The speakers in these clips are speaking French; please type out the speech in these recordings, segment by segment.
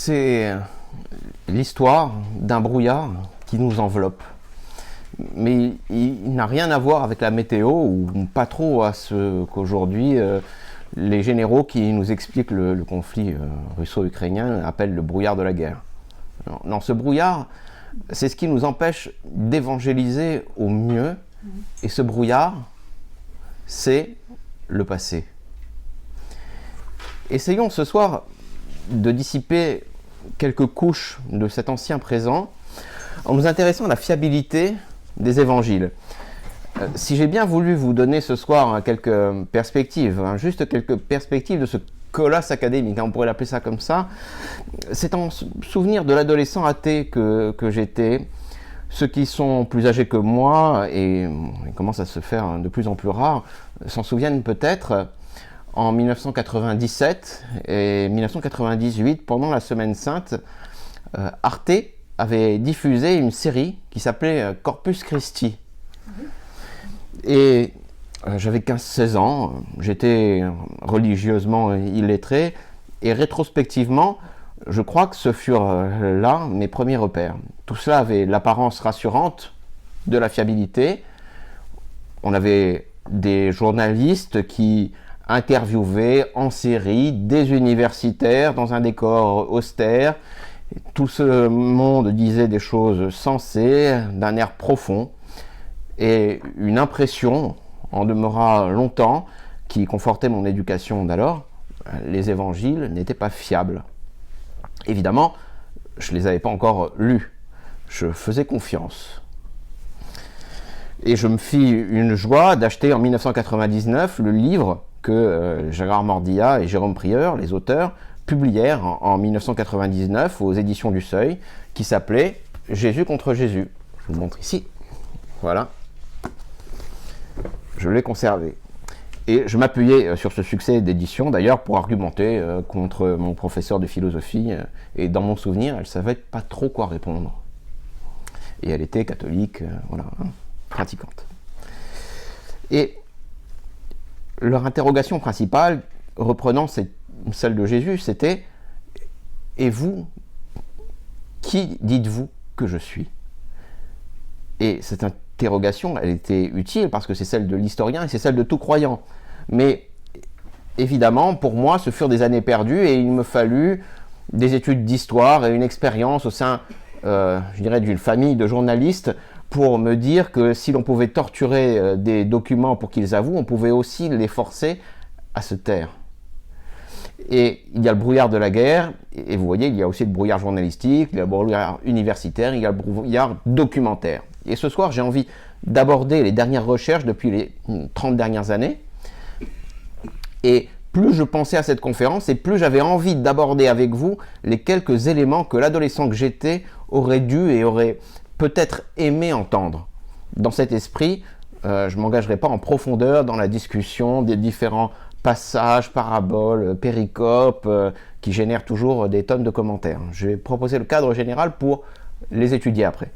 c'est l'histoire d'un brouillard qui nous enveloppe. Mais il n'a rien à voir avec la météo, ou pas trop à ce qu'aujourd'hui les généraux qui nous expliquent le conflit russo-ukrainien appellent le brouillard de la guerre. Non, ce brouillard, c'est ce qui nous empêche d'évangéliser au mieux, et ce brouillard, c'est le passé. Essayons ce soir de dissiper quelques couches de cet ancien présent en nous intéressant à la fiabilité des évangiles. Si j'ai bien voulu vous donner ce soir quelques perspectives, juste quelques perspectives de ce colosse académique, on pourrait l'appeler ça comme ça, c'est en souvenir de l'adolescent athée que j'étais. Ceux qui sont plus âgés que moi, et il commence à se faire de plus en plus rare, s'en souviennent peut-être. En 1997 et 1998, pendant la Semaine Sainte, Arte avait diffusé une série qui s'appelait Corpus Christi. Et j'avais 15-16 ans, j'étais religieusement illettré, et rétrospectivement, je crois que ce furent là mes premiers repères. Tout cela avait l'apparence rassurante de la fiabilité. On avait des journalistes qui interviewaient en série des universitaires dans un décor austère. Tout ce monde disait des choses sensées, d'un air profond. Et une impression en demeura longtemps qui confortait mon éducation d'alors. Les évangiles n'étaient pas fiables. Évidemment, je ne les avais pas encore lus. Je faisais confiance. Et je me fis une joie d'acheter en 1999 le livre que Gérard Mordillat et Jérôme Prieur, les auteurs, publièrent en 1999 aux éditions du Seuil, qui s'appelait « Jésus contre Jésus ». Je vous le montre ici. Voilà. Je l'ai conservé. Et je m'appuyais sur ce succès d'édition, d'ailleurs, pour argumenter contre mon professeur de philosophie. Et dans mon souvenir, elle ne savait pas trop quoi répondre. Et elle était catholique, voilà, pratiquante. Et leur interrogation principale, reprenant celle de Jésus, c'était « Et vous, qui dites-vous que je suis ?» Et cette interrogation, elle était utile parce que c'est celle de l'historien et c'est celle de tout croyant. Mais évidemment, pour moi, ce furent des années perdues et il me fallut des études d'histoire et une expérience au sein, je dirais, d'une famille de journalistes pour me dire que si l'on pouvait torturer des documents pour qu'ils avouent, on pouvait aussi les forcer à se taire. Et il y a le brouillard de la guerre, et vous voyez, il y a aussi le brouillard journalistique, il y a le brouillard universitaire, il y a le brouillard documentaire. Et ce soir, j'ai envie d'aborder les dernières recherches depuis les 30 dernières années. Et plus je pensais à cette conférence, et plus j'avais envie d'aborder avec vous les quelques éléments que l'adolescent que j'étais aurait dû et aurait peut-être aimé entendre. Dans cet esprit, je ne m'engagerai pas en profondeur dans la discussion des différents passages, paraboles, péricopes, qui génèrent toujours des tonnes de commentaires. Je vais proposer le cadre général pour les étudier après.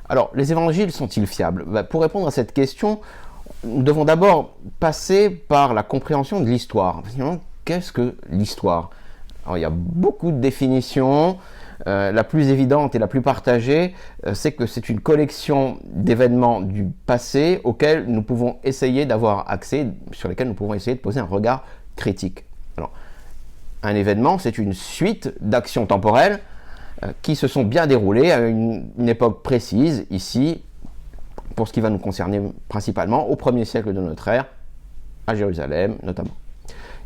Alors, les évangiles sont-ils fiables ? Pour répondre à cette question, nous devons d'abord passer par la compréhension de l'histoire. Qu'est-ce que l'histoire ? Alors, il y a beaucoup de définitions. La plus évidente et la plus partagée, c'est que c'est une collection d'événements du passé auxquels nous pouvons essayer d'avoir accès, sur lesquels nous pouvons essayer de poser un regard critique. Alors, un événement, c'est une suite d'actions temporelles qui se sont bien déroulées à une époque précise, ici, pour ce qui va nous concerner principalement, au 1er siècle de notre ère, à Jérusalem notamment.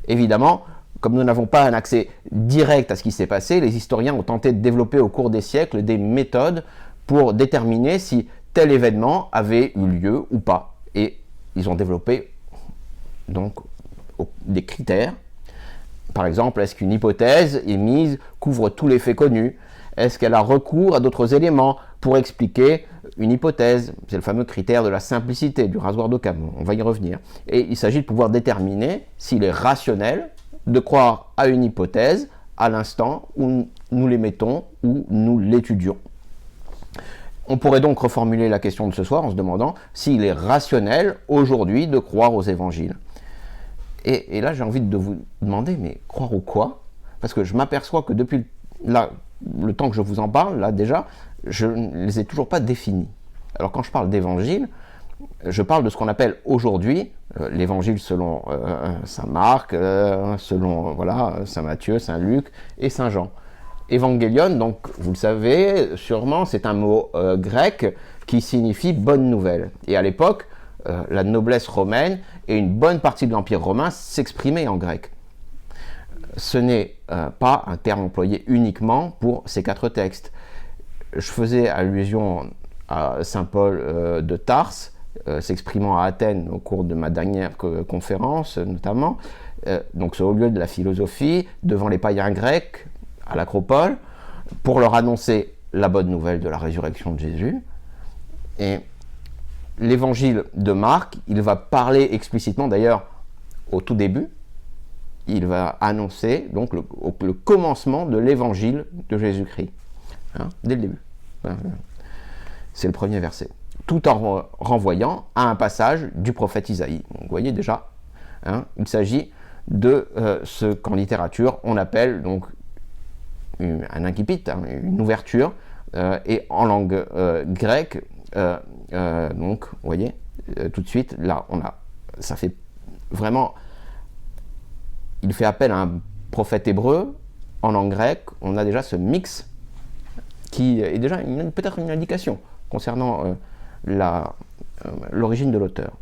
Évidemment, comme nous n'avons pas un accès direct à ce qui s'est passé, les historiens ont tenté de développer au cours des siècles des méthodes pour déterminer si tel événement avait eu lieu ou pas. Et ils ont développé donc des critères. Par exemple, est-ce qu'une hypothèse émise couvre tous les faits connus ? Est-ce qu'elle a recours à d'autres éléments pour expliquer une hypothèse ? C'est le fameux critère de la simplicité, du rasoir d'Occam, on va y revenir. Et il s'agit de pouvoir déterminer s'il est rationnel de croire à une hypothèse à l'instant où nous l'émettons ou nous l'étudions. On pourrait donc reformuler la question de ce soir en se demandant s'il est rationnel aujourd'hui de croire aux évangiles. Et là, j'ai envie de vous demander, mais croire au quoi ? Parce que je m'aperçois que depuis là, le temps que je vous en parle, là déjà, je ne les ai toujours pas définis. Alors quand je parle d'évangile, je parle de ce qu'on appelle aujourd'hui l'évangile selon saint Marc, selon saint Matthieu, saint Luc et saint Jean. Évangélion, donc vous le savez sûrement, c'est un mot grec qui signifie bonne nouvelle. Et à l'époque, la noblesse romaine et une bonne partie de l'Empire romain s'exprimaient en grec. Ce n'est pas un terme employé uniquement pour ces 4 textes. Je faisais allusion à saint Paul de Tarse, s'exprimant à Athènes au cours de ma dernière conférence notamment, donc c'est au lieu de la philosophie, devant les païens grecs, à l'acropole, pour leur annoncer la bonne nouvelle de la résurrection de Jésus. Et l'évangile de Marc, il va parler explicitement, d'ailleurs au tout début, il va annoncer donc le commencement de l'évangile de Jésus-Christ, dès le début. C'est le premier verset. Tout en renvoyant à un passage du prophète Isaïe. Donc, vous voyez déjà, il s'agit de ce qu'en littérature on appelle donc un incipit, une ouverture, et en langue grecque, donc vous voyez, tout de suite, là, ça fait vraiment, il fait appel à un prophète hébreu, en langue grecque, on a déjà ce mix qui est déjà peut-être une indication concernant l'origine de l'auteur.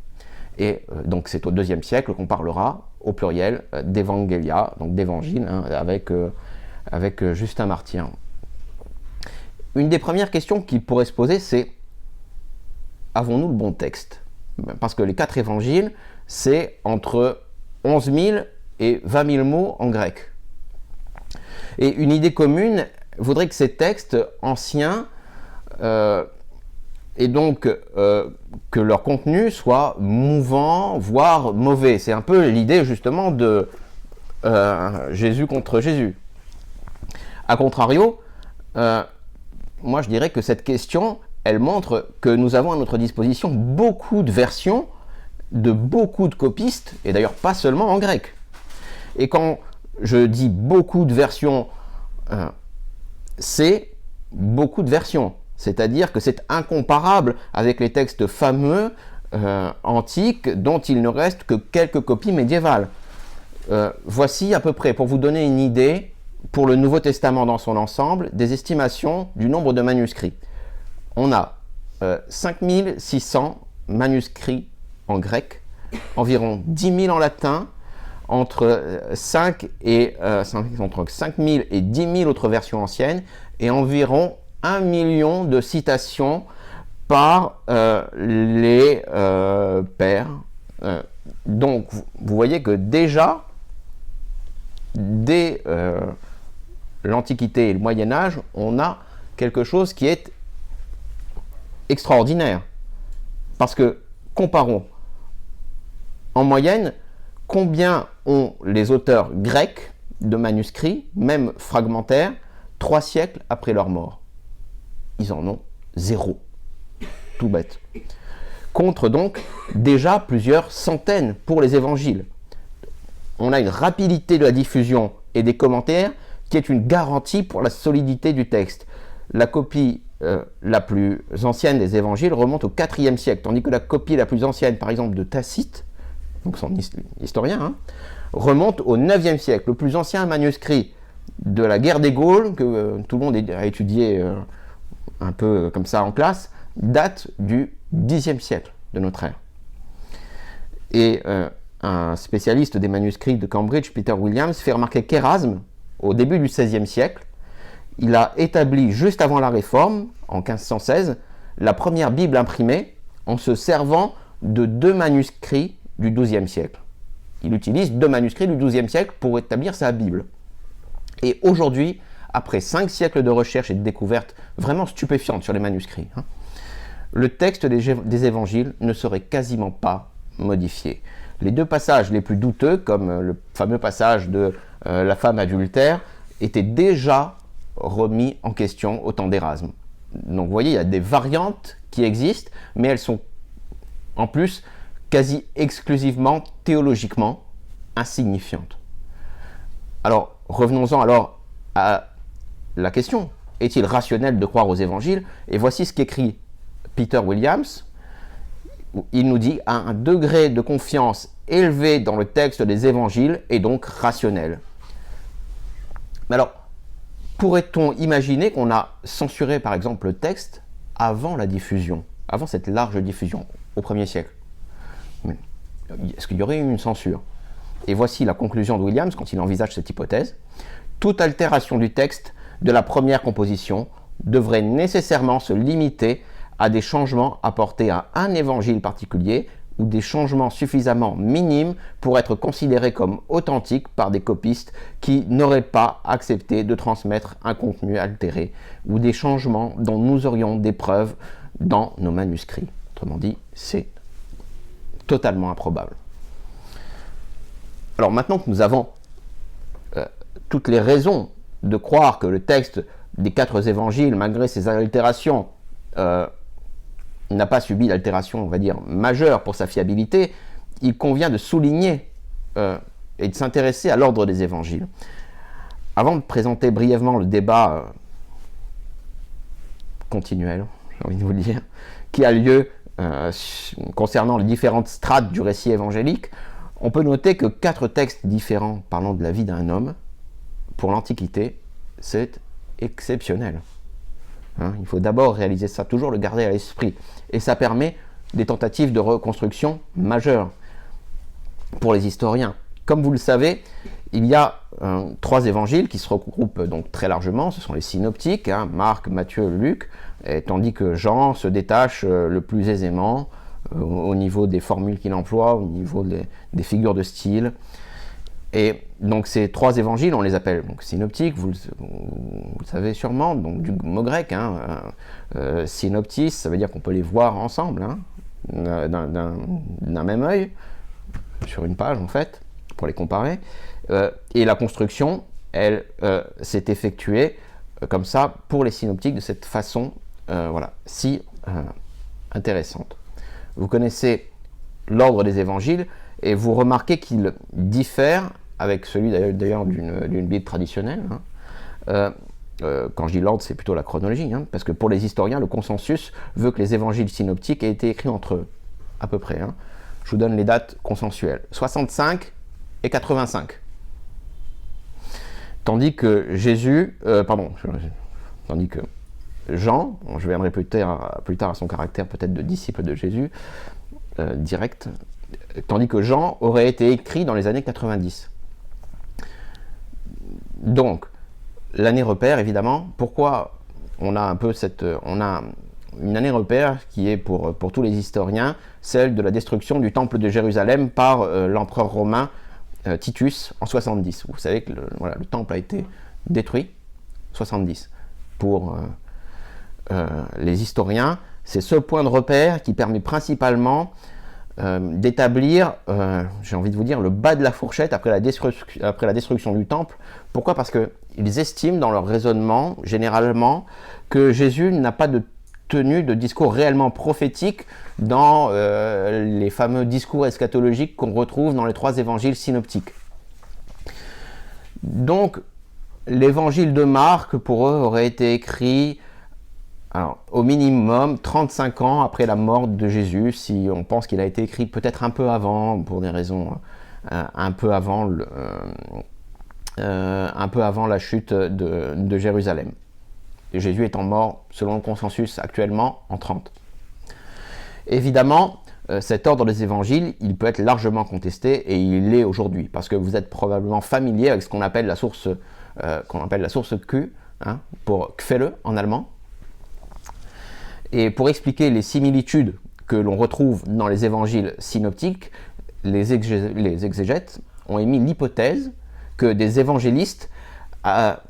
Et donc c'est au IIe siècle qu'on parlera au pluriel d'évangélia, donc d'évangile, avec Justin Martyr. Une des premières questions qui pourrait se poser, c'est: avons-nous le bon texte? Parce que les 4 évangiles, c'est entre 11 000 et 20 000 mots en grec. Et une idée commune voudrait que ces textes anciens et donc que leur contenu soit mouvant, voire mauvais. C'est un peu l'idée justement de Jésus contre Jésus. A contrario, moi je dirais que cette question, elle montre que nous avons à notre disposition beaucoup de versions de beaucoup de copistes, et d'ailleurs pas seulement en grec. Et quand je dis beaucoup de versions, c'est beaucoup de versions. C'est-à-dire que c'est incomparable avec les textes fameux antiques dont il ne reste que quelques copies médiévales. Voici à peu près, pour vous donner une idée, pour le Nouveau Testament dans son ensemble, des estimations du nombre de manuscrits. On a 5600 manuscrits en grec, environ 10 000 en latin, entre 5 000 et 10 000 autres versions anciennes, et environ 1 million de citations par les pères. Donc, vous voyez que déjà, dès l'Antiquité et le Moyen-Âge, on a quelque chose qui est extraordinaire. Parce que, comparons, en moyenne, combien ont les auteurs grecs de manuscrits, même fragmentaires, 3 siècles après leur mort? Ils en ont 0. Tout bête. Contre donc déjà plusieurs centaines pour les évangiles. On a une rapidité de la diffusion et des commentaires qui est une garantie pour la solidité du texte. La copie la plus ancienne des évangiles remonte au IVe siècle, tandis que la copie la plus ancienne, par exemple, de Tacite, donc son historien, remonte au IXe siècle. Le plus ancien manuscrit de la guerre des Gaules, que tout le monde a étudié un peu comme ça en classe, date du Xe siècle de notre ère. Et un spécialiste des manuscrits de Cambridge, Peter Williams, fait remarquer qu'Érasme, au début du XVIe siècle, il a établi juste avant la Réforme, en 1516, la première Bible imprimée en se servant de 2 manuscrits du XIIe siècle. Il utilise 2 manuscrits du XIIe siècle pour établir sa Bible. Et aujourd'hui, après 5 siècles de recherche et de découvertes vraiment stupéfiantes sur les manuscrits, le texte des évangiles ne serait quasiment pas modifié. Les 2 passages les plus douteux, comme le fameux passage de la femme adultère, étaient déjà remis en question au temps d'Érasme. Donc vous voyez, il y a des variantes qui existent, mais elles sont en plus quasi exclusivement théologiquement insignifiantes. Alors revenons-en alors à la question, est-il rationnel de croire aux évangiles? Et voici ce qu'écrit Peter Williams. Il nous dit, un degré de confiance élevé dans le texte des évangiles est donc rationnel. Mais alors, pourrait-on imaginer qu'on a censuré par exemple le texte avant la diffusion, avant cette large diffusion, au 1er siècle? Est-ce qu'il y aurait eu une censure? Et voici la conclusion de Williams quand il envisage cette hypothèse. Toute altération du texte de la première composition devrait nécessairement se limiter à des changements apportés à un évangile particulier ou des changements suffisamment minimes pour être considérés comme authentiques par des copistes qui n'auraient pas accepté de transmettre un contenu altéré ou des changements dont nous aurions des preuves dans nos manuscrits. Autrement dit, c'est totalement improbable. Alors maintenant que nous avons toutes les raisons de croire que le texte des 4 évangiles, malgré ses altérations, n'a pas subi d'altération, on va dire, majeure pour sa fiabilité, il convient de souligner et de s'intéresser à l'ordre des évangiles. Avant de présenter brièvement le débat continuel, j'ai envie de vous le dire, qui a lieu concernant les différentes strates du récit évangélique, on peut noter que 4 textes différents parlant de la vie d'un homme, pour l'Antiquité, c'est exceptionnel. Il faut d'abord réaliser ça, toujours le garder à l'esprit. Et ça permet des tentatives de reconstruction majeures pour les historiens. Comme vous le savez, il y a 3 évangiles qui se regroupent donc très largement. Ce sont les synoptiques, Marc, Matthieu, Luc, tandis que Jean se détache le plus aisément au niveau des formules qu'il emploie, au niveau des figures de style. Et donc ces 3 évangiles, on les appelle donc synoptiques, vous le savez sûrement, donc du mot grec, synoptis, ça veut dire qu'on peut les voir ensemble, d'un même œil, sur une page en fait, pour les comparer. Et la construction, elle s'est effectuée comme ça pour les synoptiques de cette façon, si intéressante. Vous connaissez l'ordre des évangiles et vous remarquez qu'il diffère avec celui d'ailleurs d'une Bible traditionnelle. Quand je dis l'ordre, c'est plutôt la chronologie, parce que pour les historiens, le consensus veut que les évangiles synoptiques aient été écrits entre eux, à peu près. Je vous donne les dates consensuelles. 65 et 85. Tandis que Jean, je viendrai plus tard à son caractère peut-être de disciple de Jésus, direct, tandis que Jean aurait été écrit dans les années 90. Donc, l'année repère, évidemment, pourquoi on a un peu une année repère qui est pour tous les historiens, celle de la destruction du temple de Jérusalem par l'empereur romain Titus en 70. Vous savez que le temple a été détruit, 70. Pour les historiens, c'est ce point de repère qui permet principalement d'établir, j'ai envie de vous dire, le bas de la fourchette après la destruction du temple. Pourquoi? Parce qu'ils estiment dans leur raisonnement, généralement, que Jésus n'a pas tenu de discours réellement prophétique dans les fameux discours eschatologiques qu'on retrouve dans les 3 évangiles synoptiques. Donc, l'évangile de Marc, pour eux, aurait été écrit au minimum 35 ans après la mort de Jésus, si on pense qu'il a été écrit peut-être un peu avant, pour des raisons un peu avant la chute de Jérusalem. Et Jésus étant mort, selon le consensus actuellement, en 30. Évidemment, cet ordre des évangiles, il peut être largement contesté, et il l'est aujourd'hui, parce que vous êtes probablement familier avec ce qu'on appelle la source Q, pour Quelle en allemand. Et pour expliquer les similitudes que l'on retrouve dans les évangiles synoptiques, les exégètes ont émis l'hypothèse que des évangélistes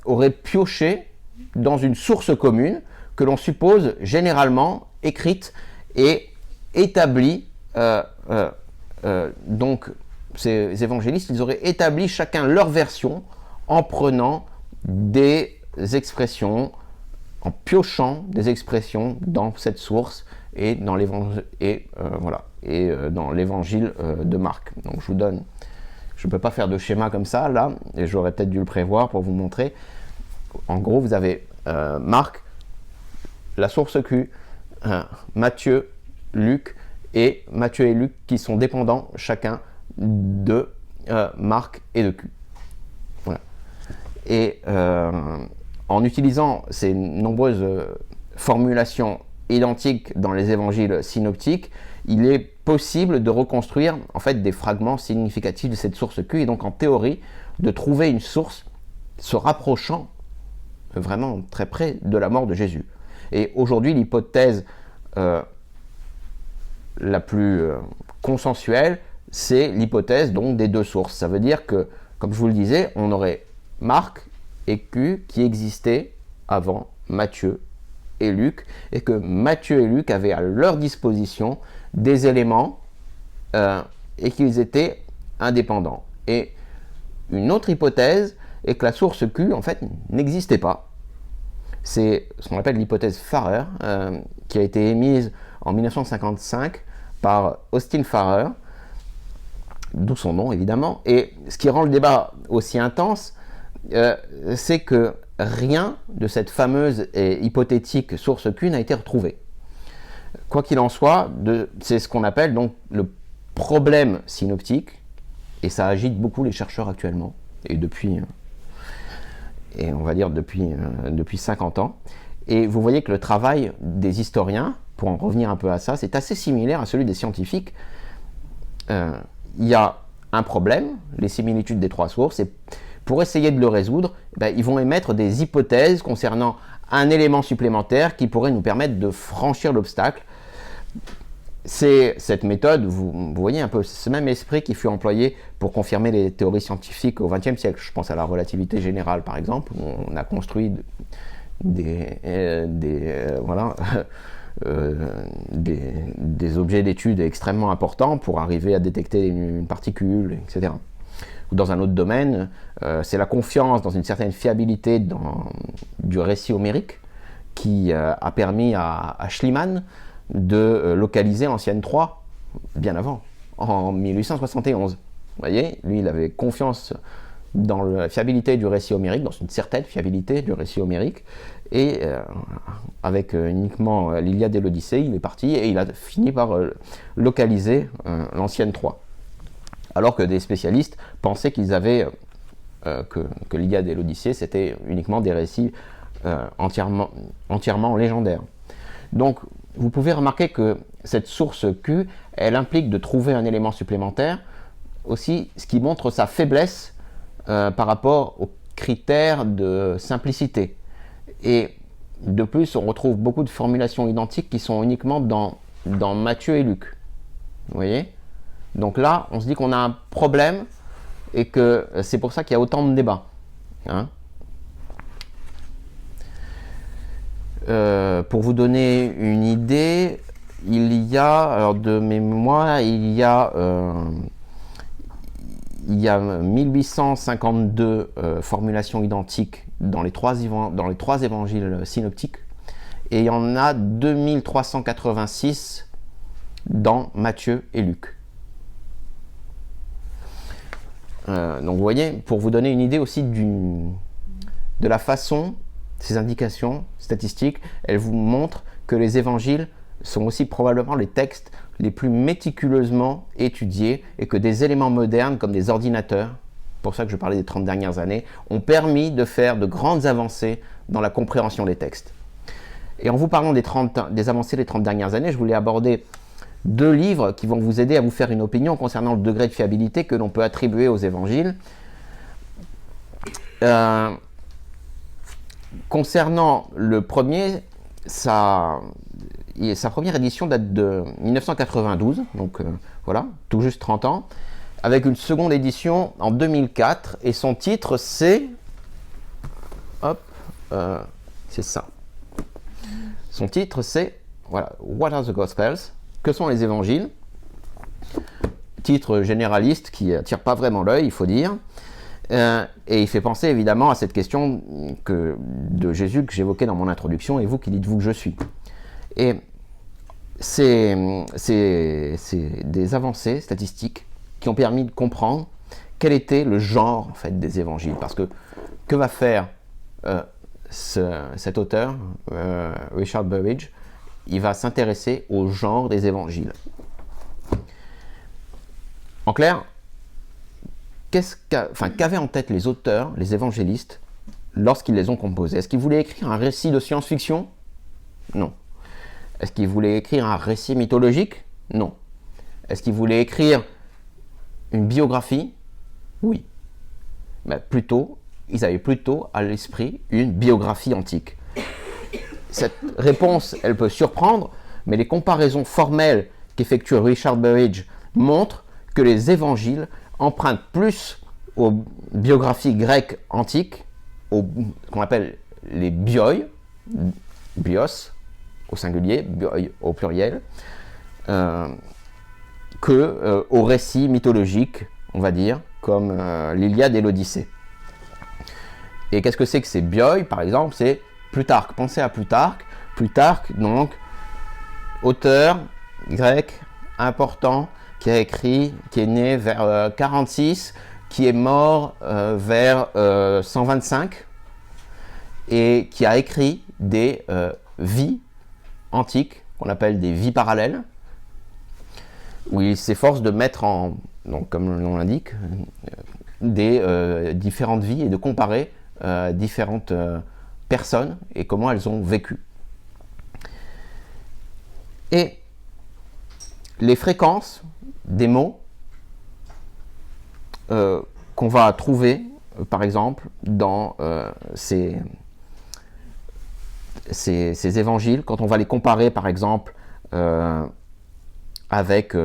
auraient pioché dans une source commune que l'on suppose généralement écrite et établie. Donc ces évangélistes, ils auraient établi chacun leur version en prenant des expressions, en piochant des expressions dans cette source et dans l'évangile de Marc. Donc je ne peux pas faire de schéma comme ça là, et j'aurais peut-être dû le prévoir pour vous montrer. En gros, vous avez Marc, la source Q, Matthieu, Luc, et Matthieu et Luc qui sont dépendants chacun de Marc et de Q. Voilà. Et en utilisant ces nombreuses formulations identiques dans les évangiles synoptiques, il est possible de reconstruire en fait des fragments significatifs de cette source Q, et donc en théorie de trouver une source se rapprochant vraiment très près de la mort de Jésus. Et aujourd'hui, l'hypothèse la plus consensuelle, c'est l'hypothèse donc des deux sources. Ça veut dire que, comme je vous le disais, on aurait Marc et Q qui existaient avant Matthieu et Luc, et que Matthieu et Luc avaient à leur disposition des éléments et qu'ils étaient indépendants. Et une autre hypothèse est que la source Q, en fait, n'existait pas. C'est ce qu'on appelle l'hypothèse Farrer, qui a été émise en 1955 par Austin Farrer, d'où son nom évidemment. Et ce qui rend le débat aussi intense, c'est que rien de cette fameuse et hypothétique source Q n'a été retrouvé. Quoi qu'il en soit, c'est ce qu'on appelle donc le problème synoptique, et ça agite beaucoup les chercheurs actuellement, et on va dire depuis 50 ans. Et vous voyez que le travail des historiens, pour en revenir un peu à ça, c'est assez similaire à celui des scientifiques. Il y a un problème, les similitudes des trois sources, et pour essayer de le résoudre, ils vont émettre des hypothèses concernant un élément supplémentaire qui pourrait nous permettre de franchir l'obstacle. C'est cette méthode, vous voyez un peu ce même esprit qui fut employé pour confirmer les théories scientifiques au XXe siècle. Je pense à la relativité générale par exemple, où on a construit des objets d'étude extrêmement importants pour arriver à détecter une particule, etc. Dans un autre domaine, c'est la confiance dans une certaine fiabilité du récit homérique qui a permis à Schliemann de localiser l'ancienne Troie bien avant, en 1871. Vous voyez, lui, il avait confiance dans la fiabilité du récit homérique, dans une certaine fiabilité du récit homérique, et avec uniquement l'Iliade et l'Odyssée, il est parti et il a fini par localiser l'ancienne Troie. Alors que des spécialistes pensaient qu'ils avaient que l'Iliade et l'Odyssée, c'était uniquement des récits entièrement légendaires. Donc, vous pouvez remarquer que cette source Q, elle implique de trouver un élément supplémentaire, aussi ce qui montre sa faiblesse par rapport aux critères de simplicité. Et de plus, on retrouve beaucoup de formulations identiques qui sont uniquement dans Matthieu et Luc. Vous voyez ? Donc là, on se dit qu'on a un problème et que c'est pour ça qu'il y a autant de débats. Hein ? Pour vous donner une idée, il y a, alors de mémoire, il y a 1852 formulations identiques dans les trois évangiles synoptiques, et il y en a 2386 dans Matthieu et Luc. Donc vous voyez, pour vous donner une idée aussi de la façon, ces indications statistiques, elles vous montrent que les évangiles sont aussi probablement les textes les plus méticuleusement étudiés, et que des éléments modernes comme des ordinateurs, pour ça que je parlais des 30 dernières années, ont permis de faire de grandes avancées dans la compréhension des textes. Et en vous parlant des avancées des 30 dernières années, je voulais aborder deux livres qui vont vous aider à vous faire une opinion concernant le degré de fiabilité que l'on peut attribuer aux évangiles. Concernant le premier, sa première édition date de 1992, donc voilà, tout juste 30 ans, avec une seconde édition en 2004, et son titre c'est... c'est ça. Son titre c'est, voilà, What are the Gospels? Que sont les évangiles? Titre généraliste qui n'attire pas vraiment l'œil, il faut dire. Et il fait penser évidemment à cette question de Jésus que j'évoquais dans mon introduction, et vous, qui dites-vous que je suis? Et c'est des avancées statistiques qui ont permis de comprendre quel était le genre en fait des évangiles. Parce que va faire cet auteur, Richard Burridge, il va s'intéresser au genre des évangiles. En clair, qu'avaient en tête les auteurs, les évangélistes, lorsqu'ils les ont composés? Est-ce qu'ils voulaient écrire un récit de science-fiction? Non. Est-ce qu'ils voulaient écrire un récit mythologique? Non. Est-ce qu'ils voulaient écrire une biographie? Oui. Mais ils avaient plutôt à l'esprit une biographie antique. Cette réponse, elle peut surprendre, mais les comparaisons formelles qu'effectue Richard Burridge montrent que les évangiles empruntent plus aux biographies grecques antiques, qu'on appelle les bioi, bios au singulier, bioi au pluriel, aux récits mythologiques, on va dire, comme l'Iliade et l'Odyssée. Et qu'est-ce que c'est que ces bioi, par exemple? C'est Plutarque. Pensez à Plutarque. Plutarque, donc, auteur grec important, qui est né vers 46, qui est mort vers 125, et qui a écrit des vies antiques, qu'on appelle des vies parallèles, où il s'efforce de mettre donc, comme le nom l'indique, des différentes vies et de comparer différentes personnes et comment elles ont vécu. Et les fréquences des mots qu'on va trouver, par exemple, dans ces évangiles, quand on va les comparer, par exemple, avec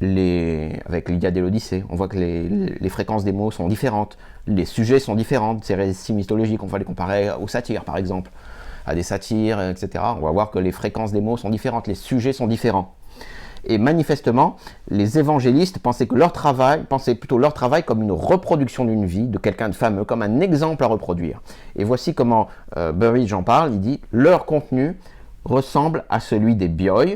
l'Iliade et l'Odyssée, on voit que les fréquences des mots sont différentes, les sujets sont différents, ces récits mythologiques, on va les comparer aux satires, par exemple, à des satires, etc. On va voir que les fréquences des mots sont différentes, les sujets sont différents. Et manifestement, les évangélistes pensaient plutôt leur travail comme une reproduction d'une vie, de quelqu'un de fameux, comme un exemple à reproduire. Et voici comment Burridge en parle, il dit « Leur contenu ressemble à celui des bioi.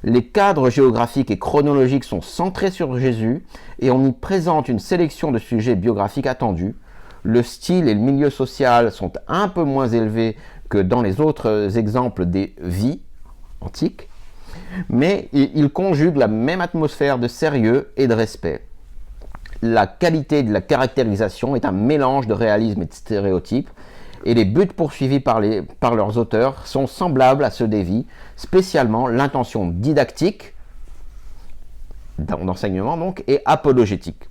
Les cadres géographiques et chronologiques sont centrés sur Jésus et on y présente une sélection de sujets biographiques attendus. Le style et le milieu social sont un peu moins élevés que dans les autres exemples des vies antiques, mais ils conjuguent la même atmosphère de sérieux et de respect. La qualité de la caractérisation est un mélange de réalisme et de stéréotypes, et les buts poursuivis par leurs auteurs sont semblables à ceux des vies, spécialement l'intention didactique, d'enseignement donc, et apologétique.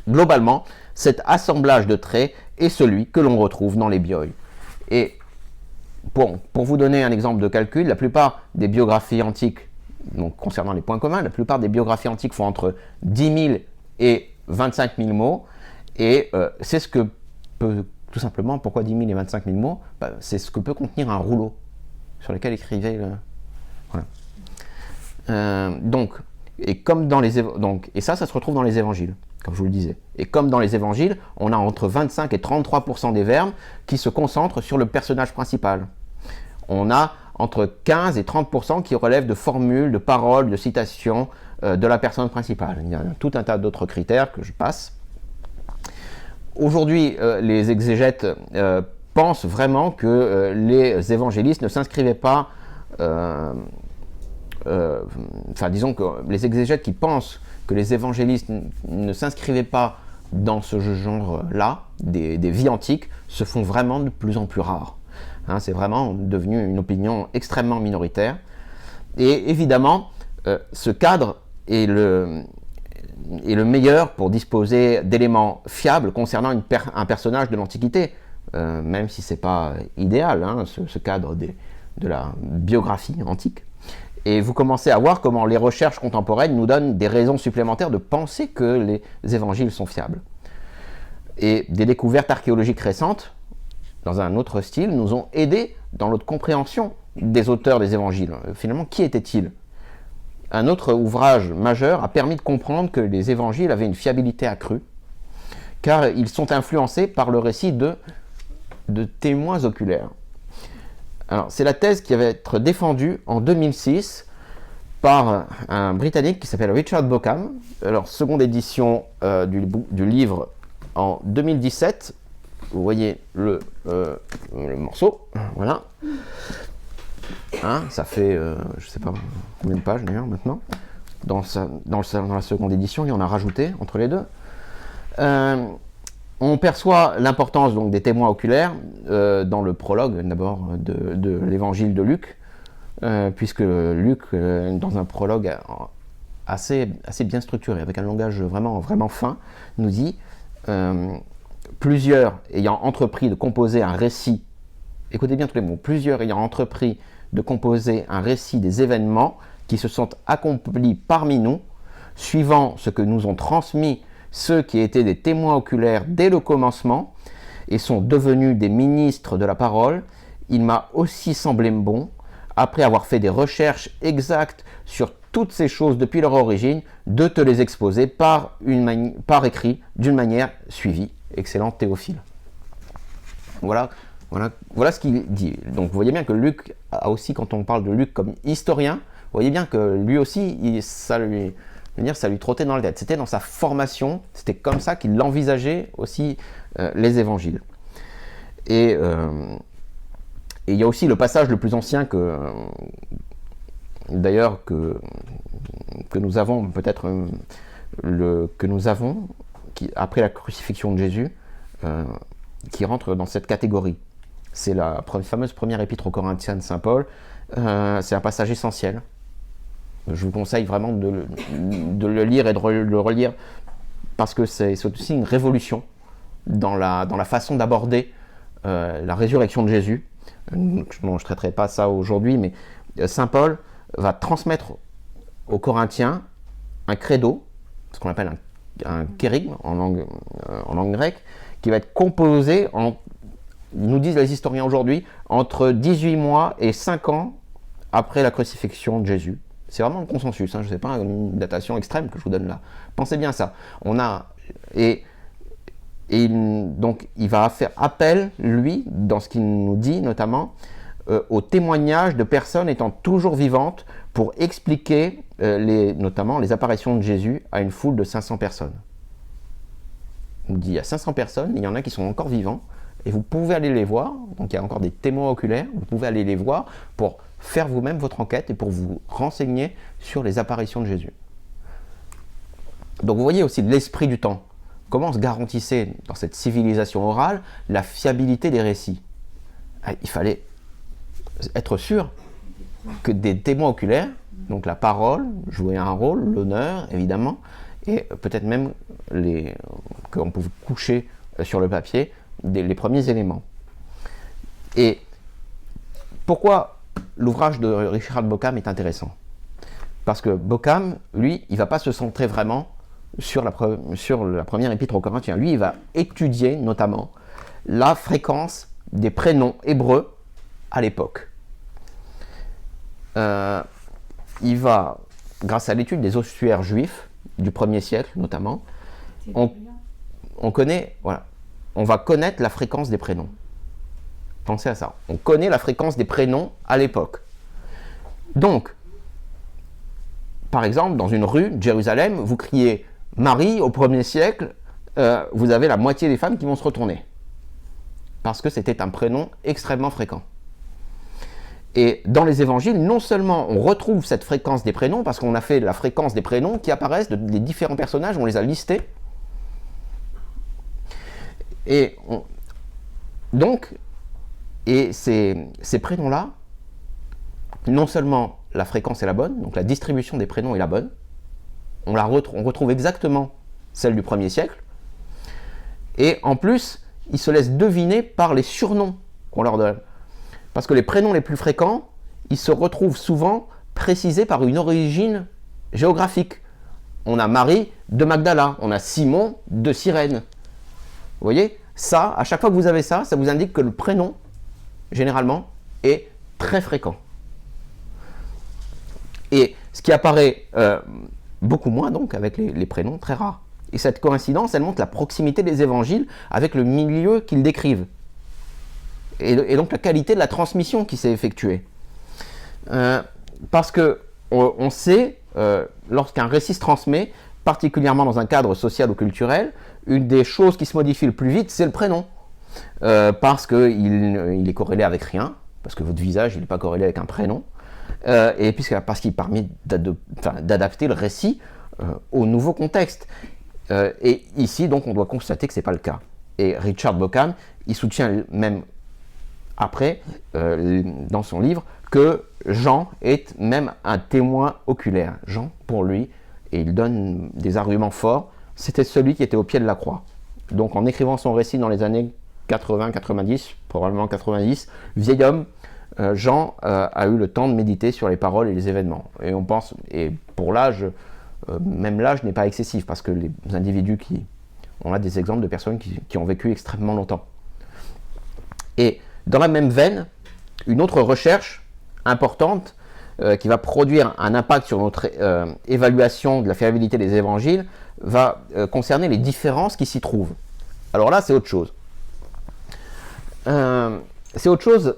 Globalement, cet assemblage de traits est celui que l'on retrouve dans les bioi. Et pour vous donner un exemple de calcul, la plupart des biographies antiques, donc concernant les points communs, la plupart des biographies antiques font entre 10 000 et 25 000 mots, et c'est ce que peut, tout simplement, pourquoi 10 000 et 25 000 mots? C'est ce que peut contenir un rouleau sur lequel écrivait le... Voilà. Et ça se retrouve dans les évangiles, comme je vous le disais. Et comme dans les évangiles, on a entre 25 et 33% des verbes qui se concentrent sur le personnage principal. On a entre 15 et 30% qui relèvent de formules, de paroles, de citations de la personne principale. Il y a tout un tas d'autres critères que je passe. Aujourd'hui, les exégètes pensent vraiment que les évangélistes ne s'inscrivaient pas... disons que les exégètes qui pensent que les évangélistes ne s'inscrivaient pas dans ce genre-là, des vies antiques, se font vraiment de plus en plus rares. Hein, c'est vraiment devenu une opinion extrêmement minoritaire. Et évidemment, ce cadre est le meilleur pour disposer d'éléments fiables concernant un personnage de l'Antiquité, même si ce n'est pas idéal, hein, ce cadre de la biographie antique. Et vous commencez à voir comment les recherches contemporaines nous donnent des raisons supplémentaires de penser que les évangiles sont fiables. Et des découvertes archéologiques récentes, dans un autre style, nous ont aidés dans notre compréhension des auteurs des évangiles. Finalement, qui étaient-ils? Un autre ouvrage majeur a permis de comprendre que les évangiles avaient une fiabilité accrue, car ils sont influencés par le récit de témoins oculaires. Alors, c'est la thèse qui va être défendue en 2006 par un Britannique qui s'appelle Richard Bauckham. Alors, seconde édition du livre en 2017. vous voyez le morceau, voilà. Hein, ça fait, je ne sais pas combien de pages d'ailleurs maintenant. Dans la seconde édition, il y en a rajouté entre les deux. On perçoit l'importance donc des témoins oculaires dans le prologue d'abord de l'évangile de Luc, puisque Luc, dans un prologue assez bien structuré, avec un langage vraiment fin, nous dit plusieurs ayant entrepris de composer un récit, écoutez bien tous les mots, plusieurs ayant entrepris de composer un récit des événements qui se sont accomplis parmi nous, suivant ce que nous ont transmis ceux qui étaient des témoins oculaires dès le commencement et sont devenus des ministres de la parole, il m'a aussi semblé bon, après avoir fait des recherches exactes sur toutes ces choses depuis leur origine, de te les exposer par écrit, d'une manière suivie. Excellent Théophile. Voilà ce qu'il dit. Donc vous voyez bien que Luc a aussi, quand on parle de Luc comme historien, vous voyez bien que lui aussi, ça lui trottait dans la tête. C'était dans sa formation, c'était comme ça qu'il envisageait aussi les évangiles. Et il y a aussi le passage le plus ancien que nous avons peut-être après la crucifixion de Jésus, qui rentre dans cette catégorie. C'est la fameuse première épître aux Corinthiens de Saint Paul. C'est un passage essentiel. Je vous conseille vraiment de le lire et de le relire, parce que c'est aussi une révolution dans la façon d'aborder la résurrection de Jésus. Je ne traiterai pas ça aujourd'hui, mais Saint Paul va transmettre aux Corinthiens un credo, ce qu'on appelle un kérygme en langue grecque, qui va être composé, nous disent les historiens aujourd'hui, entre 18 mois et 5 ans après la crucifixion de Jésus. C'est vraiment un consensus, hein, je ne sais pas une datation extrême que je vous donne là. Pensez bien à ça. Donc il va faire appel, lui, dans ce qu'il nous dit notamment, au témoignage de personnes étant toujours vivantes pour expliquer notamment les apparitions de Jésus à une foule de 500 personnes. On dit il y a 500 personnes, il y en a qui sont encore vivants, et vous pouvez aller les voir, donc il y a encore des témoins oculaires, vous pouvez aller les voir pour faire vous-même votre enquête et pour vous renseigner sur les apparitions de Jésus. Donc vous voyez aussi l'esprit du temps. Comment se garantissait dans cette civilisation orale la fiabilité des récits? Il fallait être sûr que des témoins oculaires, donc la parole, jouait un rôle, l'honneur évidemment, et peut-être même qu'on pouvait coucher sur le papier les premiers éléments. Et pourquoi l'ouvrage de Richard Bauckham est intéressant? Parce que Bauckham, lui, il ne va pas se centrer vraiment sur la première épître aux Corinthiens. Lui, il va étudier notamment la fréquence des prénoms hébreux à l'époque. Il va, grâce à l'étude des ossuaires juifs du 1er siècle notamment, on va connaître la fréquence des prénoms. Pensez à ça. On connaît la fréquence des prénoms à l'époque. Donc, par exemple, dans une rue de Jérusalem, vous criez Marie au 1er siècle, vous avez la moitié des femmes qui vont se retourner. Parce que c'était un prénom extrêmement fréquent. Et dans les évangiles, non seulement on retrouve cette fréquence des prénoms, parce qu'on a fait la fréquence des prénoms qui apparaissent des différents personnages, on les a listés. Et ces prénoms-là, non seulement la fréquence est la bonne, donc la distribution des prénoms est la bonne, on retrouve exactement celle du 1er siècle, et en plus, ils se laissent deviner par les surnoms qu'on leur donne. Parce que les prénoms les plus fréquents, ils se retrouvent souvent précisés par une origine géographique. On a Marie de Magdala, on a Simon de Cyrène. Vous voyez, ça, à chaque fois que vous avez ça, ça vous indique que le prénom, généralement, est très fréquent. Et ce qui apparaît beaucoup moins, donc, avec les prénoms très rares. Et cette coïncidence, elle montre la proximité des évangiles avec le milieu qu'ils décrivent. Et donc la qualité de la transmission qui s'est effectuée. Parce qu'on sait, lorsqu'un récit se transmet, particulièrement dans un cadre social ou culturel, une des choses qui se modifie le plus vite, c'est le prénom. parce qu'il est corrélé avec rien, parce que votre visage n'est pas corrélé avec un prénom, et parce qu'il permet d'adapter le récit au nouveau contexte. Et ici, donc, on doit constater que ce n'est pas le cas. Et Richard Bauckham, il soutient même après, dans son livre, que Jean est même un témoin oculaire. Jean, pour lui, et il donne des arguments forts, c'était celui qui était au pied de la croix. Donc en écrivant son récit dans les années 80-90, probablement 90, vieil homme, Jean a eu le temps de méditer sur les paroles et les événements. Et on pense, et pour l'âge, même l'âge n'est pas excessif, parce que les individus on a des exemples de personnes qui ont vécu extrêmement longtemps. Et dans la même veine, une autre recherche importante qui va produire un impact sur notre évaluation de la fiabilité des évangiles va concerner les différences qui s'y trouvent. Alors là, c'est autre chose. C'est autre chose,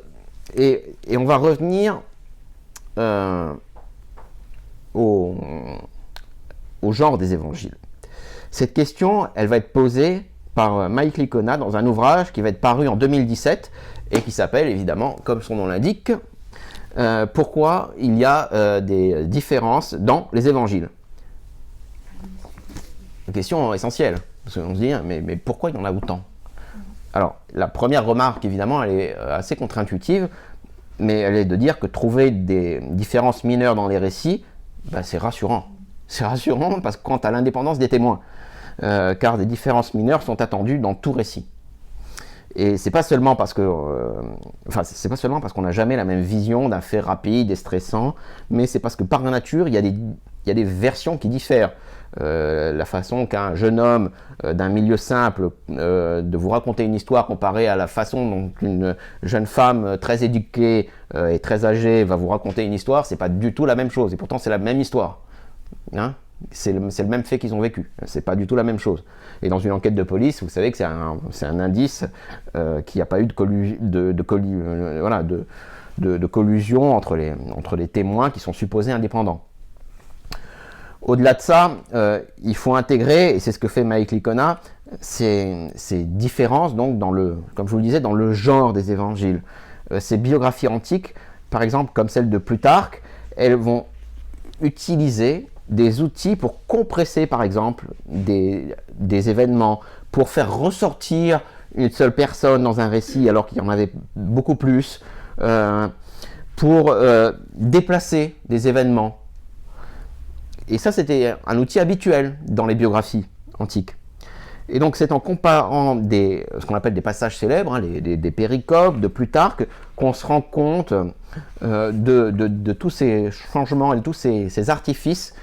et on va revenir au genre des évangiles. Cette question, elle va être posée par Mike Licona dans un ouvrage qui va être paru en 2017 et qui s'appelle évidemment, comme son nom l'indique, pourquoi il y a des différences dans les évangiles. Une question essentielle, parce qu'on se dit, mais pourquoi il y en a autant? Alors, la première remarque, évidemment, elle est assez contre-intuitive, mais elle est de dire que trouver des différences mineures dans les récits, c'est rassurant. C'est rassurant parce que quant à l'indépendance des témoins, car des différences mineures sont attendues dans tout récit. Et c'est pas seulement parce que, c'est pas seulement parce qu'on n'a jamais la même vision d'un fait rapide et stressant, mais c'est parce que par nature, il y a des versions qui diffèrent. La façon qu'un jeune homme d'un milieu simple de vous raconter une histoire comparée à la façon dont une jeune femme très éduquée et très âgée va vous raconter une histoire, c'est pas du tout la même chose. Et pourtant, c'est la même histoire. Hein? C'est le même fait qu'ils ont vécu. C'est pas du tout la même chose. Et dans une enquête de police, vous savez que c'est un indice qu'il n'y a pas eu de collusion entre les témoins qui sont supposés indépendants. Au-delà de ça, il faut intégrer, et c'est ce que fait Mike Licona, ces différences, donc, comme je vous le disais, dans le genre des évangiles. Ces biographies antiques, par exemple, comme celle de Plutarque, elles vont utiliser des outils pour compresser, par exemple, des événements, pour faire ressortir une seule personne dans un récit alors qu'il y en avait beaucoup plus, pour déplacer des événements. Et ça, c'était un outil habituel dans les biographies antiques. Et donc, c'est en comparant ce qu'on appelle des passages célèbres, des péricopes de Plutarque, qu'on se rend compte de tous ces changements et de tous ces artifices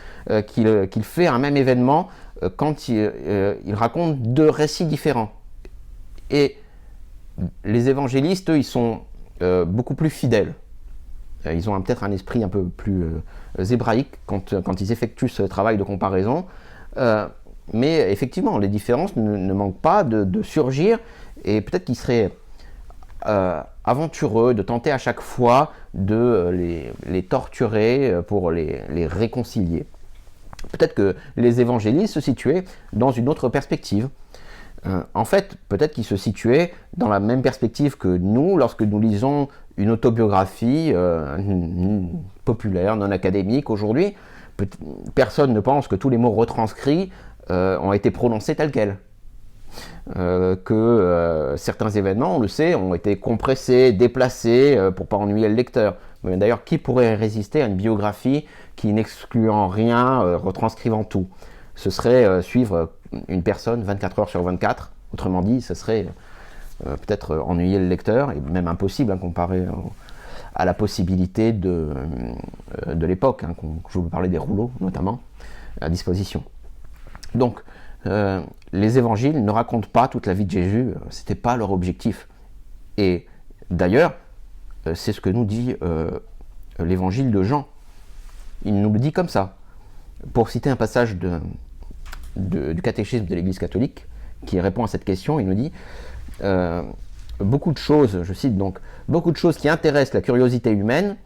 qu'il fait un même événement quand il raconte deux récits différents. Et les évangélistes, eux, ils sont beaucoup plus fidèles. Ils ont peut-être un esprit un peu plus hébraïque quand ils effectuent ce travail de comparaison. Mais effectivement, les différences ne manquent pas de surgir, et peut-être qu'il serait aventureux de tenter à chaque fois de les torturer pour les réconcilier. Peut-être que les évangélistes se situaient dans une autre perspective. En fait, peut-être qu'ils se situaient dans la même perspective que nous lorsque nous lisons une autobiographie populaire, non académique. Aujourd'hui, personne ne pense que tous les mots retranscrits ont été prononcés tels quels. Certains événements, on le sait, ont été compressés, déplacés pour ne pas ennuyer le lecteur. Mais d'ailleurs, qui pourrait résister à une biographie qui n'excluant rien, retranscrivant tout? Ce serait suivre une personne 24 heures sur 24. Autrement dit, ce serait peut-être ennuyer le lecteur, et même impossible comparé à la possibilité de l'époque. Je vous parlais des rouleaux, notamment, à disposition. Donc, les évangiles ne racontent pas toute la vie de Jésus, c'était pas leur objectif. Et d'ailleurs, c'est ce que nous dit l'évangile de Jean. Il nous le dit comme ça. Pour citer un passage du catéchisme de l'Église catholique qui répond à cette question, il nous dit beaucoup de choses, je cite donc, beaucoup de choses qui intéressent la curiosité humaine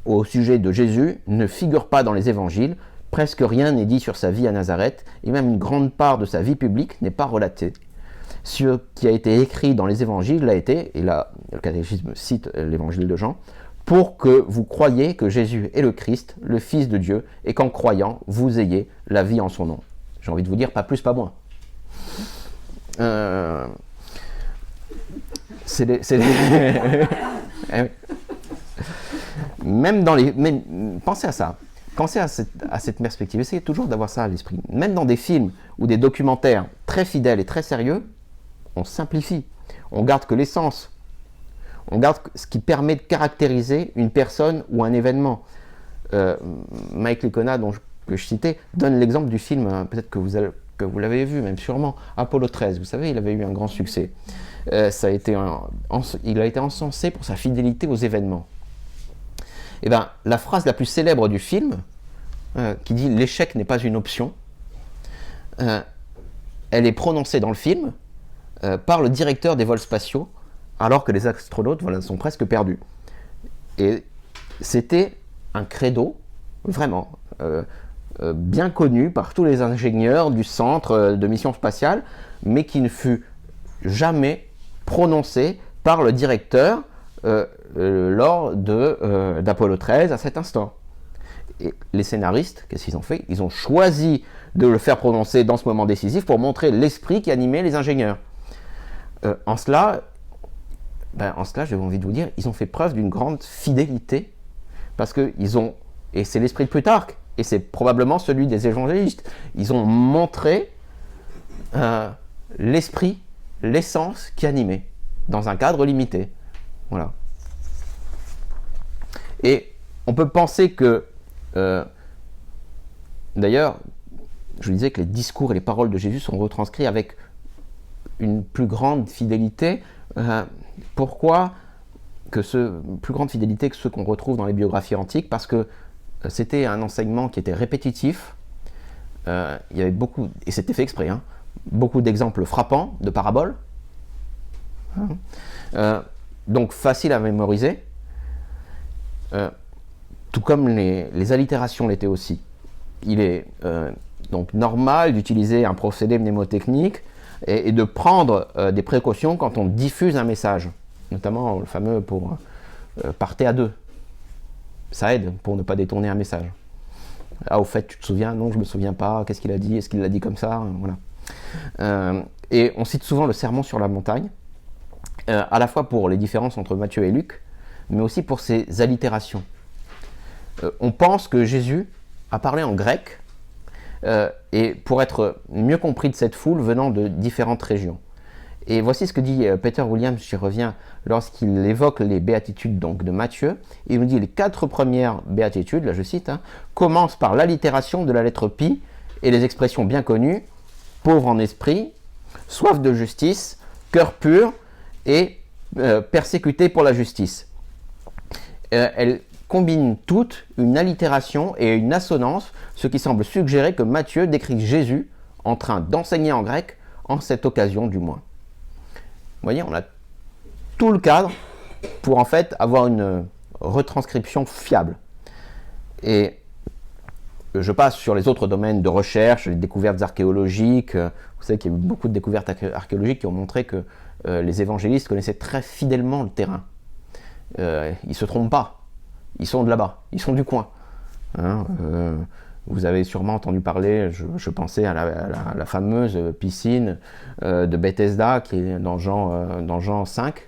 au sujet de Jésus ne figurent pas dans les évangiles. Presque rien n'est dit sur sa vie à Nazareth, et même une grande part de sa vie publique n'est pas relatée. Ce qui a été écrit dans les évangiles l'a été, et là le catéchisme cite l'évangile de Jean, pour que vous croyiez que Jésus est le Christ, le Fils de Dieu, et qu'en croyant, vous ayez la vie en son nom. J'ai envie de vous dire, pas plus, pas moins. Même dans les... pensez à ça. Pensez à cette perspective. Essayez toujours d'avoir ça à l'esprit. Même dans des films ou des documentaires très fidèles et très sérieux, on simplifie. On garde que l'essence. On garde ce qui permet de caractériser une personne ou un événement. Mike Licona, que je citais, donne l'exemple du film, peut-être que vous l'avez vu, même sûrement, Apollo 13. Vous savez, il avait eu un grand succès. Il a été encensé pour sa fidélité aux événements. Et bien, la phrase la plus célèbre du film, qui dit « l'échec n'est pas une option », elle est prononcée dans le film par le directeur des vols spatiaux, alors que les astronautes sont presque perdus. Et c'était un credo, vraiment, bien connu par tous les ingénieurs du centre de mission spatiale, mais qui ne fut jamais prononcé par le directeur lors d'Apollo 13 à cet instant. Et les scénaristes, qu'est-ce qu'ils ont fait? Ils ont choisi de le faire prononcer dans ce moment décisif pour montrer l'esprit qui animait les ingénieurs. En cela, j'ai envie de vous dire, ils ont fait preuve d'une grande fidélité, parce qu'ils ont, et c'est l'esprit de Plutarque, et c'est probablement celui des évangélistes, ils ont montré l'esprit, l'essence qui animait, dans un cadre limité. Voilà. Et on peut penser que, d'ailleurs, je disais que les discours et les paroles de Jésus sont retranscrits avec une plus grande fidélité. Pourquoi plus grande fidélité que ceux qu'on retrouve dans les biographies antiques? Parce que c'était un enseignement qui était répétitif. Il y avait beaucoup, et c'était fait exprès, beaucoup d'exemples frappants de paraboles. Donc facile à mémoriser. Tout comme les allitérations l'étaient aussi. Il est donc normal d'utiliser un procédé mnémotechnique et de prendre des précautions quand on diffuse un message, notamment le fameux pour partez à deux. Ça aide pour ne pas détourner un message. Ah, au fait, tu te souviens? Non, je me souviens pas. Qu'est-ce qu'il a dit? Est-ce qu'il l'a dit comme ça? Voilà. Et on cite souvent le sermon sur la montagne, à la fois pour les différences entre Matthieu et Luc, mais aussi pour ses allitérations. On pense que Jésus a parlé en grec, et pour être mieux compris de cette foule venant de différentes régions. Et voici ce que dit Peter Williams, j'y reviens, lorsqu'il évoque les béatitudes donc, de Matthieu. Il nous dit les 4 premières béatitudes, là je cite, commencent par l'allitération de la lettre pi et les expressions bien connues, pauvre en esprit, soif de justice, cœur pur et persécuté pour la justice. Elles combinent toutes une allitération et une assonance, ce qui semble suggérer que Matthieu décrit Jésus en train d'enseigner en grec, en cette occasion du moins. Vous voyez, on a tout le cadre pour en fait avoir une retranscription fiable. Et je passe sur les autres domaines de recherche, les découvertes archéologiques. Vous savez qu'il y a eu beaucoup de découvertes archéologiques qui ont montré que les évangélistes connaissaient très fidèlement le terrain. Ils ne se trompent pas. Ils sont de là-bas, ils sont du coin. Vous avez sûrement entendu parler, je pensais à la fameuse piscine de Bethesda qui est dans Jean 5.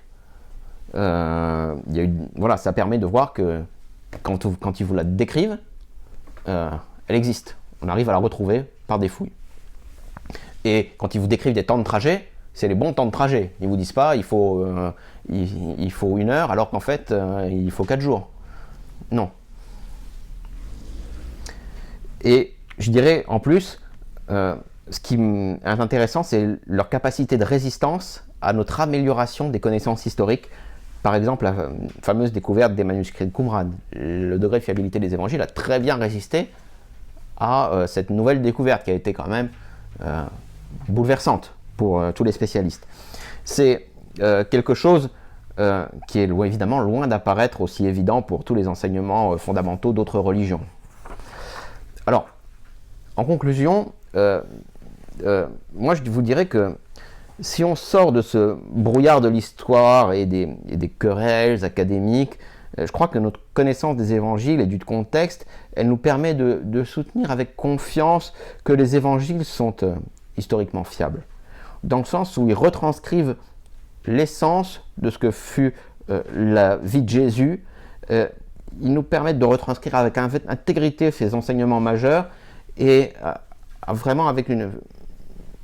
Voilà, ça permet de voir que quand ils vous la décrivent, elle existe. On arrive à la retrouver par des fouilles. Et quand ils vous décrivent des temps de trajet, c'est les bons temps de trajet. Ils ne vous disent pas il faut 1 heure alors qu'en fait il faut 4 jours. Non. Et je dirais en plus, ce qui est intéressant, c'est leur capacité de résistance à notre amélioration des connaissances historiques. Par exemple, la fameuse découverte des manuscrits de Qumran. Le degré de fiabilité des évangiles a très bien résisté à cette nouvelle découverte qui a été quand même bouleversante pour tous les spécialistes. C'est quelque chose qui est évidemment loin d'apparaître aussi évident pour tous les enseignements fondamentaux d'autres religions. Alors, en conclusion, moi je vous dirais que Si on sort de ce brouillard de l'histoire et des querelles académiques, je crois que notre connaissance des évangiles et du contexte, elle nous permet de soutenir avec confiance que les évangiles sont historiquement fiables. Dans le sens où ils retranscrivent l'essence de ce que fut la vie de Jésus. Ils nous permettent de retranscrire avec intégrité ces enseignements majeurs et vraiment avec une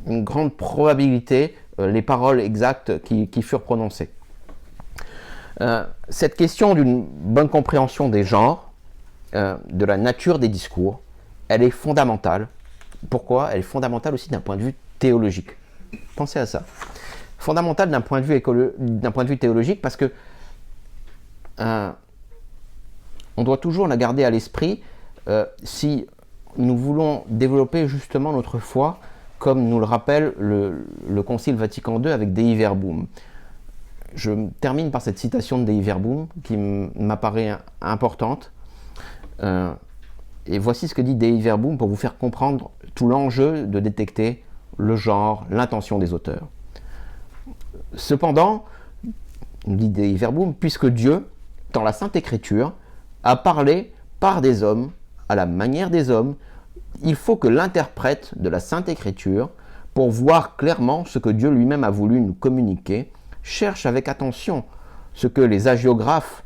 grande probabilité les paroles exactes qui furent prononcées. Cette question d'une bonne compréhension des genres, de la nature des discours, elle est fondamentale. Pourquoi ? Elle est fondamentale aussi d'un point de vue théologique. Pensez à ça. Fondamentale d'un point de vue théologique parce que on doit toujours la garder à l'esprit si nous voulons développer justement notre foi, comme nous le rappelle le Concile Vatican II avec Dei Verbum. Je termine par cette citation de Dei Verbum qui m'apparaît importante. Et voici ce que dit Dei Verbum pour vous faire comprendre tout l'enjeu de détecter le genre, l'intention des auteurs. Cependant, dit Dei Verbum, puisque Dieu, dans la Sainte Écriture, a parlé par des hommes, à la manière des hommes, il faut que l'interprète de la Sainte Écriture, pour voir clairement ce que Dieu lui-même a voulu nous communiquer, cherche avec attention ce que les hagiographes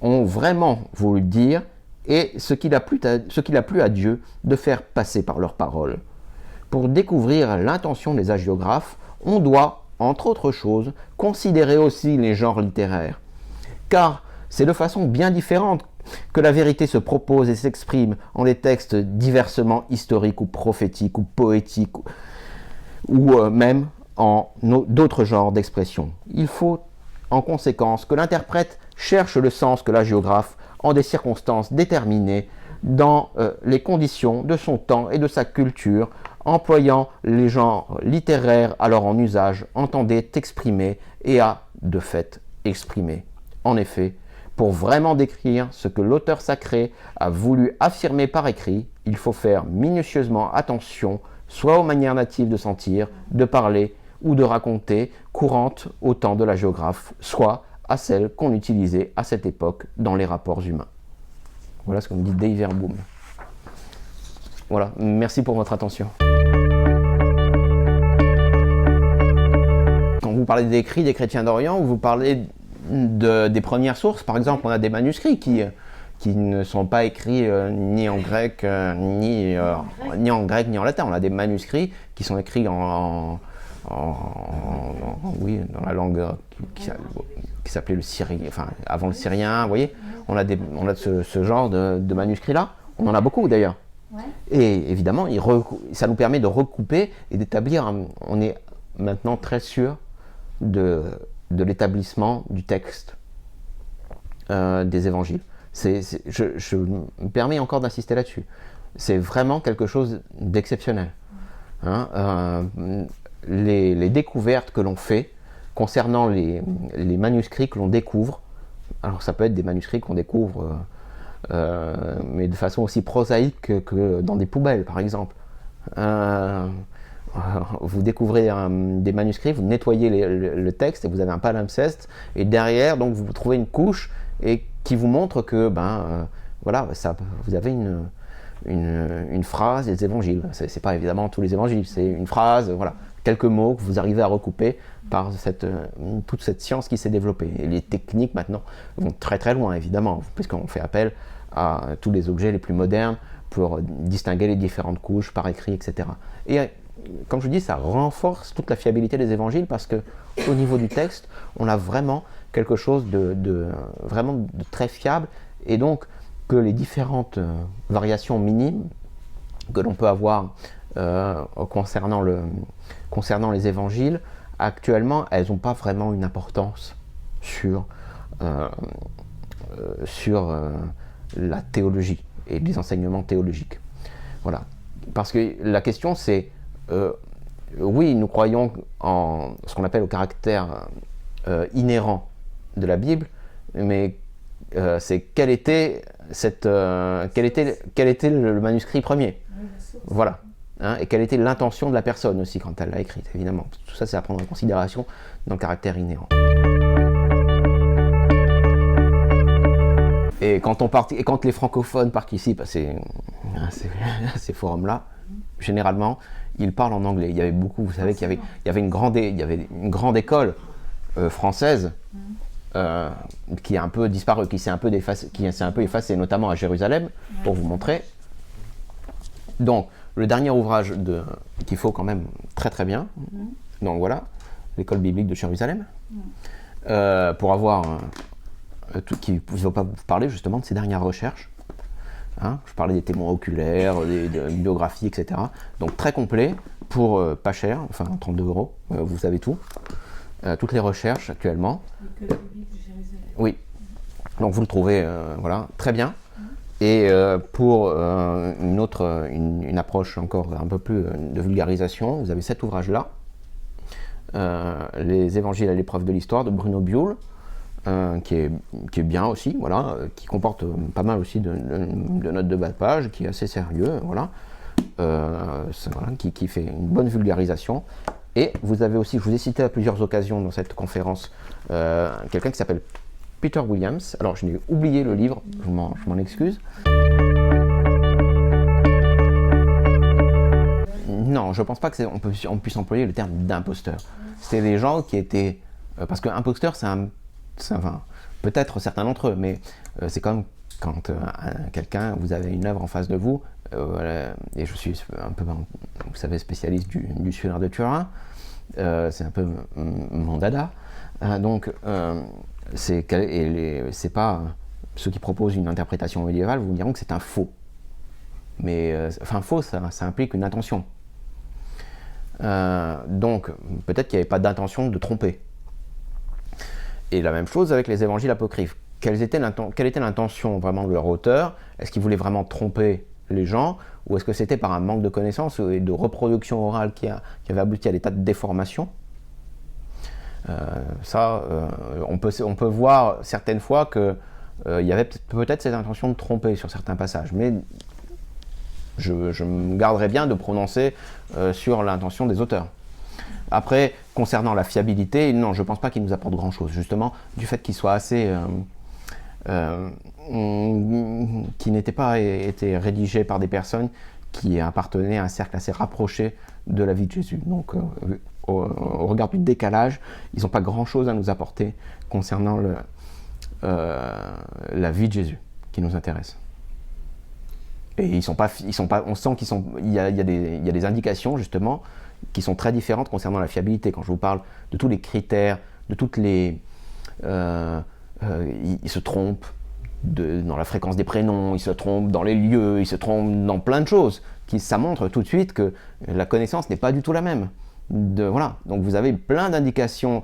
ont vraiment voulu dire et ce qu'il a plu à Dieu de faire passer par leurs paroles. Pour découvrir l'intention des hagiographes, on doit, entre autres choses, considérer aussi les genres littéraires. Car c'est de façon bien différente que la vérité se propose et s'exprime en des textes diversement historiques ou prophétiques ou poétiques ou même en d'autres genres d'expression. Il faut en conséquence que l'interprète cherche le sens que l'hagiographe en des circonstances déterminées dans les conditions de son temps et de sa culture, employant les genres littéraires alors en usage, entendait exprimer et a de fait exprimé. En effet, pour vraiment décrire ce que l'auteur sacré a voulu affirmer par écrit, il faut faire minutieusement attention soit aux manières natives de sentir, de parler ou de raconter, courantes au temps de l'hagiographe, soit à celles qu'on utilisait à cette époque dans les rapports humains. Voilà ce qu'on me dit Dei Verbum. Voilà, merci pour votre attention. Quand vous parlez d'écrits des chrétiens d'Orient, vous parlez des premières sources. Par exemple, on a des manuscrits qui ne sont pas écrits ni en grec, ni en grec, ni en latin. On a des manuscrits qui sont écrits dans la langue qui s'appelait le syrien, enfin avant le syrien, vous voyez. On a ce genre de manuscrits-là. On en a beaucoup d'ailleurs. Ouais. Et évidemment, ça nous permet de recouper et d'établir. On est maintenant très sûr de l'établissement du texte des évangiles. Je me permets encore d'insister là-dessus. C'est vraiment quelque chose d'exceptionnel. Les découvertes que l'on fait concernant les manuscrits que l'on découvre, alors ça peut être des manuscrits qu'on découvre, mais de façon aussi prosaïque que dans des poubelles, par exemple. Vous découvrez des manuscrits, vous nettoyez le texte et vous avez un palimpseste, et derrière, donc, vous trouvez une couche et qui vous montre que voilà, vous avez une phrase des évangiles. C'est pas évidemment tous les évangiles, c'est une phrase, voilà, quelques mots que vous arrivez à recouper par toute cette science qui s'est développée. Et les techniques maintenant vont très très loin, évidemment, puisqu'on fait appel à tous les objets les plus modernes pour distinguer les différentes couches par écrit, etc. Et comme je dis, ça renforce toute la fiabilité des évangiles parce que au niveau du texte, on a vraiment quelque chose de très fiable, et donc que les différentes variations minimes que l'on peut avoir concernant les évangiles, actuellement, elles n'ont pas vraiment une importance sur la théologie et les enseignements théologiques. Voilà. Parce que la question c'est, oui, nous croyons en ce qu'on appelle au caractère inhérent de la Bible, mais c'est quel était le manuscrit premier. Voilà. hein, et quelle était l'intention de la personne aussi quand elle l'a écrite, évidemment. Tout ça, c'est à prendre en considération dans le caractère inhérent. Et quand les francophones participent à ces forums-là, généralement, ils parlent en anglais. Il y avait beaucoup, vous savez, il y avait une grande école française qui a un peu disparu, qui s'est un peu effacée, notamment à Jérusalem, pour vous montrer. Donc, le dernier ouvrage qu'il faut quand même très très bien, donc voilà, l'école biblique de Jérusalem, pour avoir tout qui ne va pas vous parler justement de ces dernières recherches. Hein, je parlais des témoins oculaires, des biographies, etc. Donc très complet, pour pas cher, enfin 32 €, vous avez tout. Toutes les recherches actuellement. L'école biblique de Jérusalem. Oui, donc vous le trouvez voilà, très bien. Et pour une approche encore un peu plus de vulgarisation, vous avez cet ouvrage-là, Les évangiles à l'épreuve de l'histoire de Bruno Buhl, qui est bien aussi, voilà, qui comporte pas mal aussi de notes de bas de page, qui est assez sérieux, voilà, qui fait une bonne vulgarisation. Et vous avez aussi, je vous ai cité à plusieurs occasions dans cette conférence, quelqu'un qui s'appelle Peter Williams. Alors je n'ai oublié le livre, je m'en excuse. Non, je ne pense pas qu'on puisse employer le terme d'imposteur. C'était des gens qui étaient... parce qu'un imposteur, enfin, peut-être certains d'entre eux, mais c'est comme quand quelqu'un, vous avez une œuvre en face de vous, et je suis un peu, vous savez, spécialiste du Suaire de Turin, c'est un peu mon dada, donc c'est pas ceux qui proposent une interprétation médiévale vous diront que c'est un faux, mais enfin faux, ça implique une intention, donc peut-être qu'il n'y avait pas d'intention de tromper. Et la même chose avec les évangiles apocryphes. Quelle était l'intention vraiment de leur auteur? Est-ce qu'il voulait vraiment tromper les gens, ou est-ce que c'était par un manque de connaissances et de reproduction orale qui avait abouti à des tas de déformations? On peut voir certaines fois qu'il y avait peut-être cette intention de tromper sur certains passages, mais je me garderais bien de prononcer sur l'intention des auteurs. Après, concernant la fiabilité, non, je ne pense pas qu'il nous apporte grand-chose, justement, du fait qu'il soit assez... qui n'était pas été rédigé par des personnes qui appartenaient à un cercle assez rapproché de la vie de Jésus. Donc, au regard du décalage, ils n'ont pas grand-chose à nous apporter concernant la vie de Jésus qui nous intéresse. Et on sent il y a des indications, justement, qui sont très différentes concernant la fiabilité. Quand je vous parle de tous les critères, de toutes les... ils se trompent dans la fréquence des prénoms, ils se trompent dans les lieux, ils se trompent dans plein de choses. Ça montre tout de suite que la connaissance n'est pas du tout la même. Voilà. Donc vous avez plein d'indications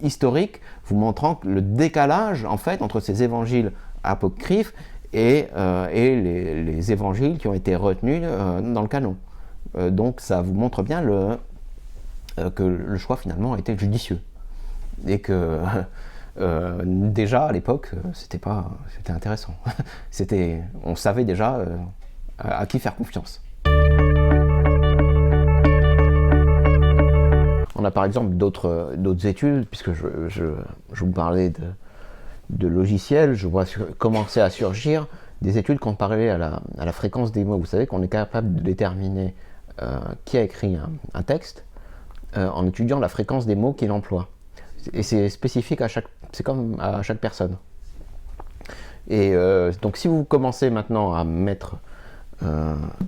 historiques vous montrant le décalage en fait entre ces évangiles apocryphes et les évangiles qui ont été retenus dans le canon. Donc ça vous montre bien que le choix finalement a été judicieux. Et que déjà à l'époque, c'était intéressant. On savait déjà à qui faire confiance. On a par exemple d'autres études, puisque je vous parlais de logiciels, je vois commencer à surgir des études comparées à la fréquence des mots. Vous savez qu'on est capable de déterminer qui a écrit un texte en étudiant la fréquence des mots qu'il emploie. Et c'est spécifique c'est comme à chaque personne. Et donc si vous commencez maintenant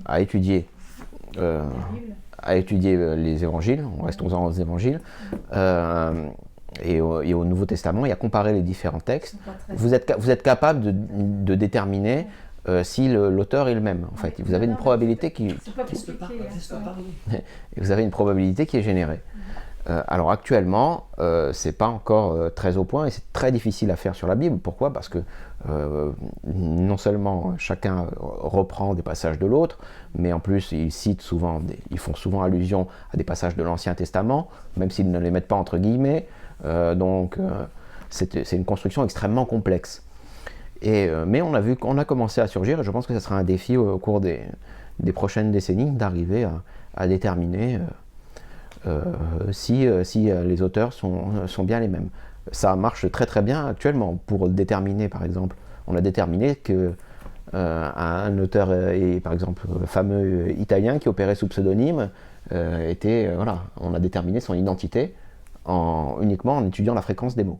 à étudier les évangiles, restons-en aux évangiles, et au Nouveau Testament, et à comparer les différents textes, vous êtes capable de déterminer si l'auteur est le même. En fait, vous avez une probabilité vous avez une probabilité qui est générée. Alors actuellement, c'est pas encore très au point et c'est très difficile à faire sur la Bible. Pourquoi? Parce que non seulement chacun reprend des passages de l'autre, mais en plus ils font souvent allusion à des passages de l'Ancien Testament, même s'ils ne les mettent pas entre guillemets. Donc c'est une construction extrêmement complexe. Mais on a vu qu'on a commencé à surgir, et je pense que ce sera un défi au cours des des prochaines décennies d'arriver à déterminer si les auteurs sont bien les mêmes. Ça marche très très bien actuellement pour déterminer, par exemple, on a déterminé que un auteur par exemple fameux italien qui opérait sous pseudonyme voilà, on a déterminé son identité uniquement en étudiant la fréquence des mots.